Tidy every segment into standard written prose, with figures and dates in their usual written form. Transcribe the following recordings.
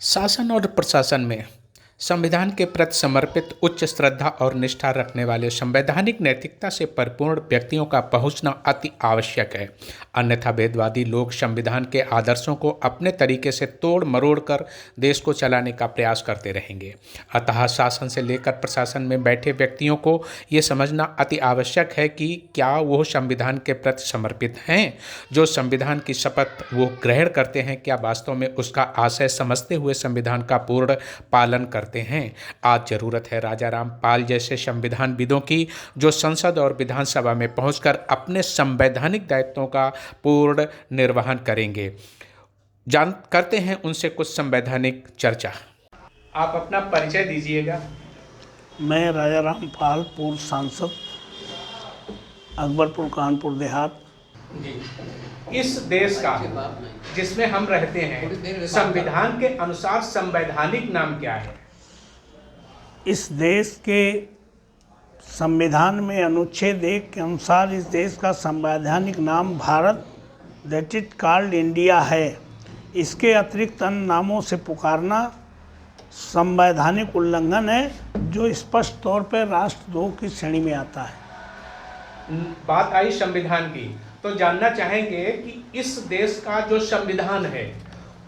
शासन और प्रशासन में संविधान के प्रति समर्पित उच्च श्रद्धा और निष्ठा रखने वाले संवैधानिक नैतिकता से परिपूर्ण व्यक्तियों का पहुंचना अति आवश्यक है। अन्यथा भेदवादी लोग संविधान के आदर्शों को अपने तरीके से तोड़ मरोड़ कर देश को चलाने का प्रयास करते रहेंगे। अतः शासन से लेकर प्रशासन में बैठे व्यक्तियों को ये समझना अति आवश्यक है कि क्या वो संविधान के प्रति समर्पित हैं। जो संविधान की शपथ वो ग्रहण करते हैं, क्या वास्तव में उसका आशय समझते हुए संविधान का पूर्ण पालन करते हैं। आज जरूरत है राजा राम पाल जैसे संविधानविदों की, जो संसद और विधानसभा में पहुंचकर अपने संवैधानिक दायित्वों का पूर्ण निर्वहन करेंगे। करते हैं उनसे कुछ संवैधानिक चर्चा। आप अपना परिचय दीजिएगा। मैं राजा राम पाल, पूर्व सांसद, अकबरपुर कानपुर देहात। इस देश का जिसमें हम रहते हैं, संविधान के अनुसार संवैधानिक नाम क्या है? इस देश के संविधान में अनुच्छेद 1 के अनुसार इस देश का संवैधानिक नाम Bharat that is called India है। इसके अतिरिक्त अन्य नामों से पुकारना संवैधानिक उल्लंघन है, जो स्पष्ट तौर पर राष्ट्रद्रोह की श्रेणी में आता है। बात आई संविधान की, तो जानना चाहेंगे कि इस देश का जो संविधान है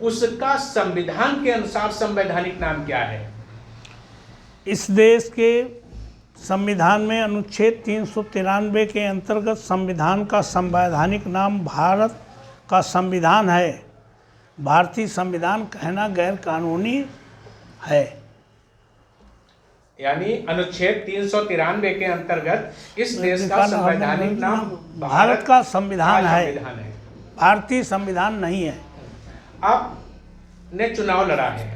उसका संविधान के अनुसार संवैधानिक नाम क्या है? इस देश के संविधान में अनुच्छेद 393 के अंतर्गत संविधान का संवैधानिक नाम भारत का संविधान है। भारतीय संविधान कहना गैर कानूनी है। यानी अनुच्छेद 393 के अंतर्गत इस देश का संवैधानिक नाम भारत का संविधान है, भारतीय संविधान नहीं है। आपने चुनाव लड़ा है,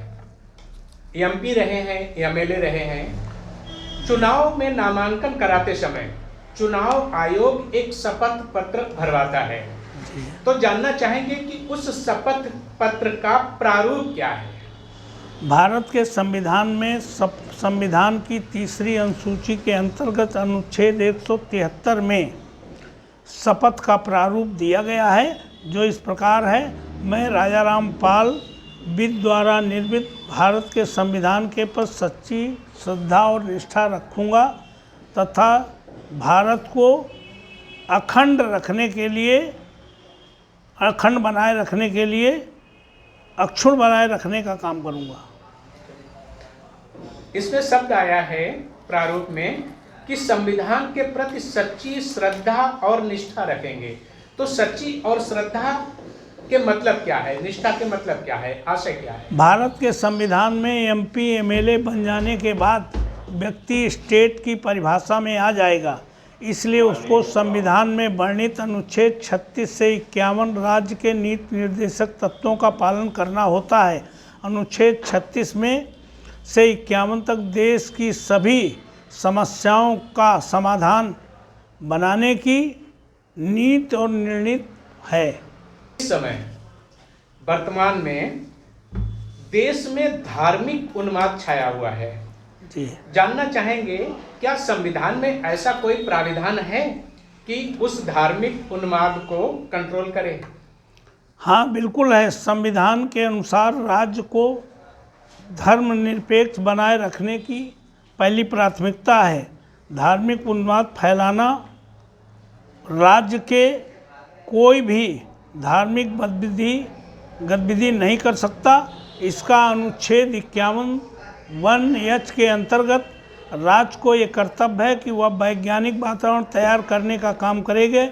एमपी रहे हैं, एमएलए रहे हैं। चुनाव में नामांकन कराते समय चुनाव आयोग एक शपथ पत्र भरवाता है, तो जानना चाहेंगे कि उस शपथ पत्र का प्रारूप क्या है? भारत के संविधान में संविधान की तीसरी अनुसूची के अंतर्गत अनुच्छेद 173 में शपथ का प्रारूप दिया गया है, जो इस प्रकार है। मैं राजा राम पाल विद द्वारा निर्मित भारत के संविधान के प्रति सच्ची श्रद्धा और निष्ठा रखूँगा तथा भारत को अखंड बनाए रखने के लिए अक्षुण्ण बनाए रखने का काम करूँगा। इसमें शब्द आया है प्रारूप में कि संविधान के प्रति सच्ची श्रद्धा और निष्ठा रखेंगे। तो सच्ची और श्रद्धा के मतलब क्या है, निष्ठा के मतलब क्या है, आशय क्या है? भारत के संविधान में एमपी एमएलए बन जाने के बाद व्यक्ति स्टेट की परिभाषा में आ जाएगा, इसलिए उसको संविधान में वर्णित अनुच्छेद 36 से 51 राज्य के नीति निर्देशक तत्वों का पालन करना होता है। अनुच्छेद 36 में से 51 तक देश की सभी समस्याओं का समाधान बनाने की नीति और निर्णित है। इस समय वर्तमान में देश में धार्मिक उन्माद छाया हुआ है जी। जानना चाहेंगे क्या संविधान में ऐसा कोई प्राविधान है कि उस धार्मिक उन्माद को कंट्रोल करे? हाँ, बिल्कुल है। संविधान के अनुसार राज्य को धर्मनिरपेक्ष बनाए रखने की पहली प्राथमिकता है। धार्मिक उन्माद फैलाना राज्य के कोई भी धार्मिक गतिविधि नहीं कर सकता। इसका अनुच्छेद 51(1)(h) के अंतर्गत राज्य को ये कर्तव्य है कि वह वैज्ञानिक वातावरण तैयार करने का काम करेंगे,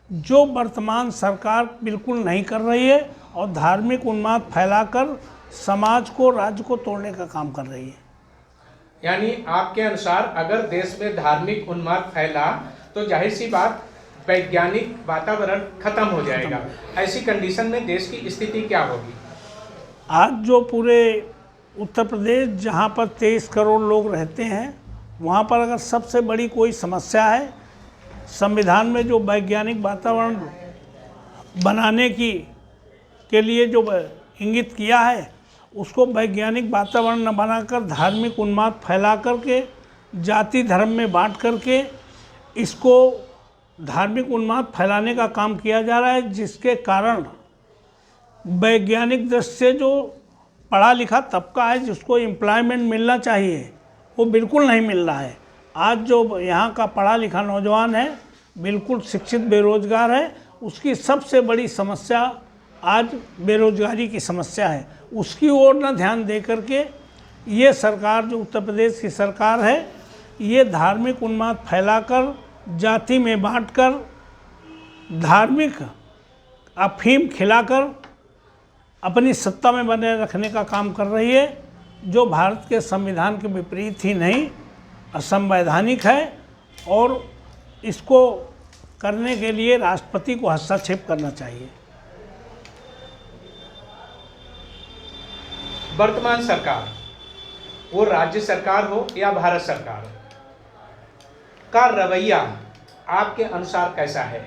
जो वर्तमान सरकार बिल्कुल नहीं कर रही है और धार्मिक उन्माद फैलाकर समाज को, राज्य को तोड़ने का काम कर रही है। यानी आपके अनुसार अगर देश में धार्मिक उन्माद फैला तो जाहिर सी बात वैज्ञानिक वातावरण खत्म हो जाएगा। ऐसी कंडीशन में देश की स्थिति क्या होगी? आज जो पूरे उत्तर प्रदेश, जहाँ पर 23 करोड़ लोग रहते हैं, वहाँ पर अगर सबसे बड़ी कोई समस्या है, संविधान में जो वैज्ञानिक वातावरण बनाने के लिए जो इंगित किया है, उसको वैज्ञानिक वातावरण न बनाकर धार्मिक उन्माद फैला करके, जाति धर्म में बांट करके इसको धार्मिक उन्माद फैलाने का काम किया जा रहा है, जिसके कारण वैज्ञानिक दृष्टि से जो पढ़ा लिखा तबका है जिसको एम्प्लॉयमेंट मिलना चाहिए, वो बिल्कुल नहीं मिल रहा है। आज जो यहाँ का पढ़ा लिखा नौजवान है, बिल्कुल शिक्षित बेरोजगार है, उसकी सबसे बड़ी समस्या आज बेरोजगारी की समस्या है। उसकी ओर न ध्यान दे करके ये सरकार, जो उत्तर प्रदेश की सरकार है, ये धार्मिक उन्माद फैलाकर, जाति में बांटकर, धार्मिक अफीम खिलाकर अपनी सत्ता में बने रखने का काम कर रही है, जो भारत के संविधान के विपरीत ही नहीं, असंवैधानिक है। और इसको करने के लिए राष्ट्रपति को हस्तक्षेप करना चाहिए। वर्तमान सरकार, वो राज्य सरकार हो या भारत सरकार, का रवैया आपके अनुसार कैसा है?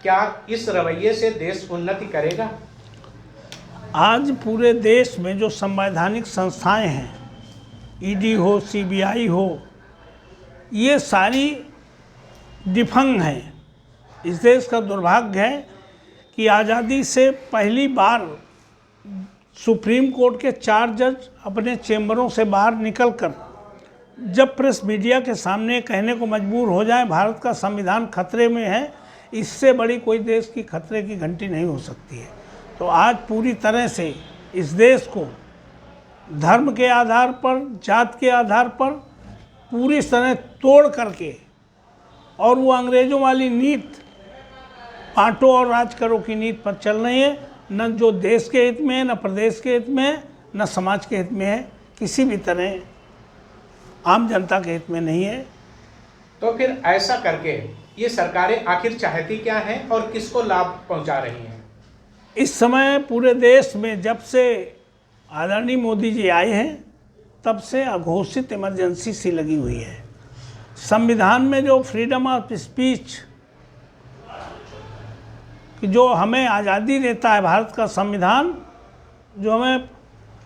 क्या इस रवैये से देश उन्नति करेगा? आज पूरे देश में जो संवैधानिक संस्थाएं हैं, ईडी हो, सीबीआई हो, ये सारी डिफंग हैं। इस देश का दुर्भाग्य है कि आज़ादी से पहली बार सुप्रीम कोर्ट के 4 जज अपने चैम्बरों से बाहर निकलकर जब प्रेस मीडिया के सामने कहने को मजबूर हो जाए भारत का संविधान खतरे में है, इससे बड़ी कोई देश की खतरे की घंटी नहीं हो सकती है। तो आज पूरी तरह से इस देश को धर्म के आधार पर, जात के आधार पर पूरी तरह तोड़ करके, और वो अंग्रेज़ों वाली नीति, बांटो और राज करो की नीति पर चल रही है, न जो देश के हित में है, न प्रदेश के हित में है, न समाज के हित में है, किसी भी तरह आम जनता के हित में नहीं है। तो फिर ऐसा करके ये सरकारें आखिर चाहती क्या हैं और किसको लाभ पहुंचा रही हैं? इस समय पूरे देश में जब से आदरणीय मोदी जी आए हैं, तब से अघोषित इमरजेंसी सी लगी हुई है। संविधान में जो फ्रीडम ऑफ स्पीच कि जो हमें आज़ादी देता है, भारत का संविधान जो हमें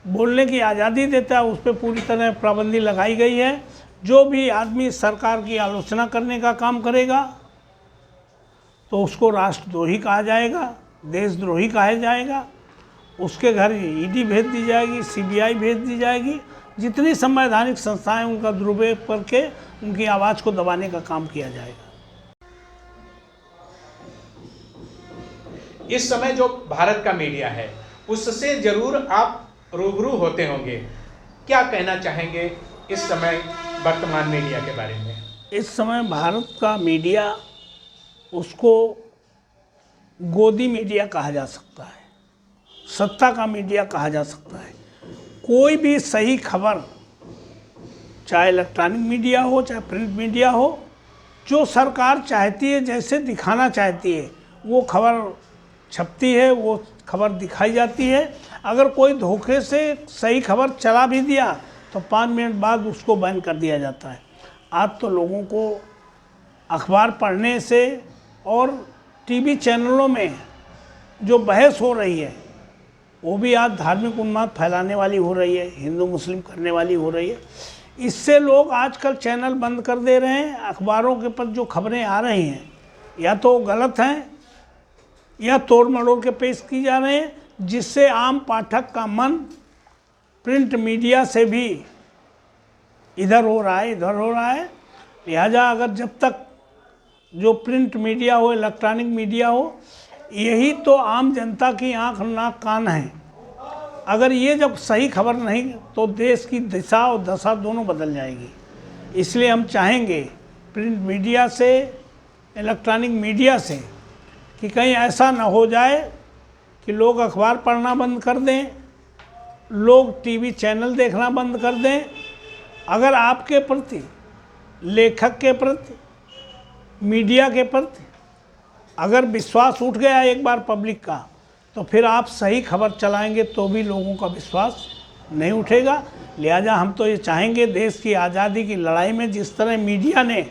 बोलने की आज़ादी देता है, उस पर पूरी तरह पाबंदी लगाई गई है। जो भी आदमी सरकार की आलोचना करने का काम करेगा तो उसको राष्ट्रद्रोही कहा जाएगा, देशद्रोही कहा जाएगा, उसके घर ईडी भेज दी जाएगी, सीबीआई भेज दी जाएगी। जितनी संवैधानिक संस्थाएं उनका दुरुपयोग करके उनकी आवाज़ को दबाने का काम किया जाएगा। इस समय जो भारत का मीडिया है, उससे जरूर आप रूबरू होते होंगे, क्या कहना चाहेंगे इस समय वर्तमान मीडिया के बारे में? इस समय भारत का मीडिया, उसको गोदी मीडिया कहा जा सकता है, सत्ता का मीडिया कहा जा सकता है। कोई भी सही खबर, चाहे इलेक्ट्रॉनिक मीडिया हो, चाहे प्रिंट मीडिया हो, जो सरकार चाहती है, जैसे दिखाना चाहती है, वो खबर छपती है, वो खबर दिखाई जाती है। अगर कोई धोखे से सही खबर चला भी दिया तो 5 मिनट बाद उसको बैन कर दिया जाता है। आज तो लोगों को अखबार पढ़ने से और टीवी चैनलों में जो बहस हो रही है, वो भी आज धार्मिक उन्माद फैलाने वाली हो रही है, हिंदू मुस्लिम करने वाली हो रही है। इससे लोग आजकल चैनल बंद कर दे रहे हैं। अखबारों के पर जो खबरें आ रही हैं, या तो गलत हैं या तोड़ मड़ोड़ के पेश की जा रहे हैं, जिससे आम पाठक का मन प्रिंट मीडिया से भी इधर हो रहा है। लिहाजा अगर जब तक जो प्रिंट मीडिया हो, इलेक्ट्रॉनिक मीडिया हो, यही तो आम जनता की आंख नाक कान है। अगर ये जब सही खबर नहीं, तो देश की दिशा और दशा दोनों बदल जाएगी। इसलिए हम चाहेंगे प्रिंट मीडिया से, इलेक्ट्रॉनिक मीडिया से, कि कहीं ऐसा ना हो जाए कि लोग अखबार पढ़ना बंद कर दें, लोग टीवी चैनल देखना बंद कर दें। अगर आपके प्रति, लेखक के प्रति, मीडिया के प्रति अगर विश्वास उठ गया एक बार पब्लिक का, तो फिर आप सही खबर चलाएंगे तो भी लोगों का विश्वास नहीं उठेगा। लिहाजा हम तो ये चाहेंगे, देश की आज़ादी की लड़ाई में जिस तरह मीडिया ने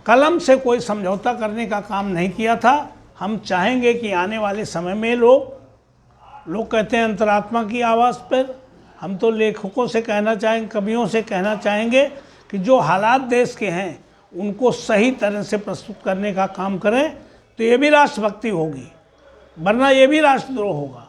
कलम से कोई समझौता करने का काम नहीं किया था, हम चाहेंगे कि आने वाले समय में लोग कहते हैं अंतरात्मा की आवाज़ पर, हम तो लेखकों से कहना चाहेंगे, कवियों से कहना चाहेंगे कि जो हालात देश के हैं उनको सही तरह से प्रस्तुत करने का काम करें, तो ये भी राष्ट्रभक्ति होगी, वरना ये भी राष्ट्रद्रोह होगा।